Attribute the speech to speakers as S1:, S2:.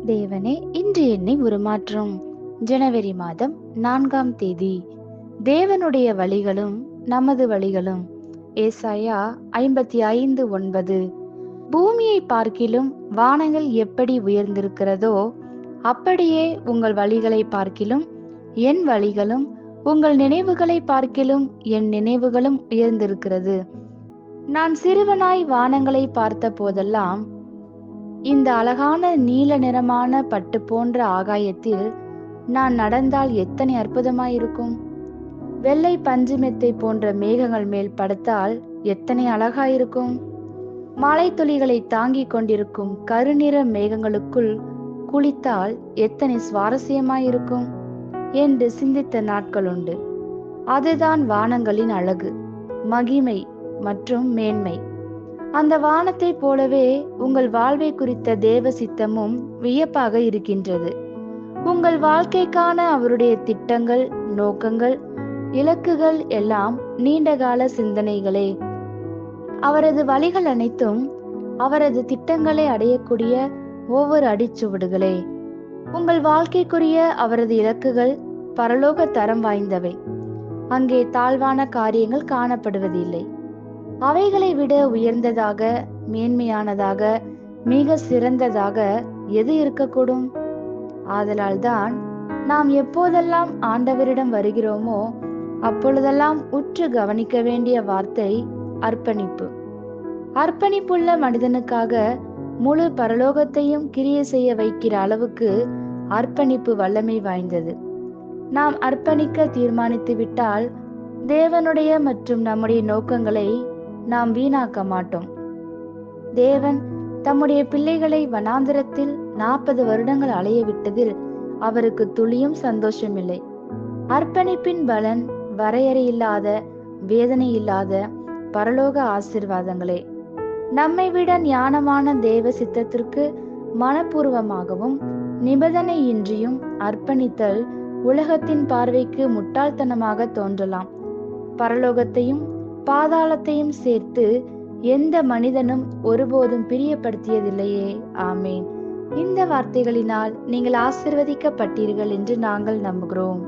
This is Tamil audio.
S1: தேவனே, இன்று என்னை உருமாற்றும். ஜனவரி மாதம் 4ஆம் தேதி. தேவனுடைய வழிகளும் நமது வழிகளும். ஏசாயா 55:9. பூமியை பார்க்கிலும் வானங்கள் எப்படி உயர்ந்திருக்கிறதோ, அப்படியே உங்கள் வழிகளை பார்க்கிலும் என் வழிகளும், உங்கள் நினைவுகளை பார்க்கிலும் என் நினைவுகளும் உயர்ந்திருக்கிறது. நான் சிறுவனாய் வானங்களை பார்த்த போதெல்லாம், இந்த அழகான நீல நிறமான பட்டு போன்ற ஆகாயத்தில் நான் நடந்தால் எத்தனை அற்புதமாயிருக்கும்! வெள்ளை பஞ்சு மெத்தை போன்ற மேகங்கள் மேல் படுத்தால் எத்தனை அழகாயிருக்கும்! மழை துளிகளை தாங்கிக் கொண்டிருக்கும் கருநிற மேகங்களுக்குள் குளித்தால் எத்தனை சுவாரஸ்யமாயிருக்கும் என்று சிந்தித்த நாட்களுண்டு. அதுதான் வானங்களின் அழகு, மகிமை மற்றும் மேன்மை. அந்த வானத்தை போலவே உங்கள் வாழ்வை குறித்த தேவ சித்தமும் வியப்பாக இருக்கின்றது. உங்கள் வாழ்க்கைக்கான அவருடைய திட்டங்கள், நோக்கங்கள், இலக்குகள் எல்லாம் நீண்டகால சிந்தனைகளே. அவரது வழிகள் அனைத்தும் அவரது திட்டங்களை அடையக்கூடிய ஒவ்வொரு அடிச்சுவடுகளே. உங்கள் வாழ்க்கைக்குரிய அவரது இலக்குகள் பரலோக தரம் வாய்ந்தவை. அங்கே தாழ்வான காரியங்கள் காணப்படுவதில்லை. அவைகளை விட உயர்ந்ததாக, மேன்மையானதாக, மிக சிறந்ததாக எது இருக்கக்கூடும்? ஆதலால் தான் நாம் எப்போதெல்லாம் ஆண்டவரிடம் வருகிறோமோ அப்பொழுதெல்லாம் உற்று கவனிக்க வேண்டிய வார்த்தை அர்ப்பணிப்பு. அர்ப்பணிப்புள்ள மனிதனுக்காக முழு பரலோகத்தையும் கிரியை செய்ய வைக்கிற அளவுக்கு அர்ப்பணிப்பு வல்லமை வாய்ந்தது. நாம் அர்ப்பணிக்க தீர்மானித்து விட்டால் தேவனுடைய மற்றும் நம்முடைய நோக்கங்களை நாம் வீணாக்க மாட்டோம். தேவன் தம்முடைய பிள்ளைகளை வனாந்திரத்தில் 40 வருடங்கள் அலைய விட்டதில் அவருக்கு துளியும் சந்தோஷமில்லை. அர்ப்பணிப்பின் பலன் வரையறையில்லாத, வேதனை இல்லாத பரலோக ஆசீர்வாதங்களே. நம்மை விட ஞானமான தேவ சித்தத்திற்கு மனப்பூர்வமாகவும் நிபந்தனையின்றியும் அர்ப்பணித்தல் உலகத்தின் பார்வைக்கு முட்டாள்தனமாக தோன்றலாம். பரலோகத்தையும் பாதாளத்தையும் சேர்த்து எந்த மனிதனும் ஒருபோதும் பிரியப்படுத்தியதில்லையே. ஆமேன். இந்த வார்த்தைகளினால் நீங்கள் ஆசீர்வதிக்கப்பட்டீர்கள் என்று நாங்கள் நம்புகிறோம்.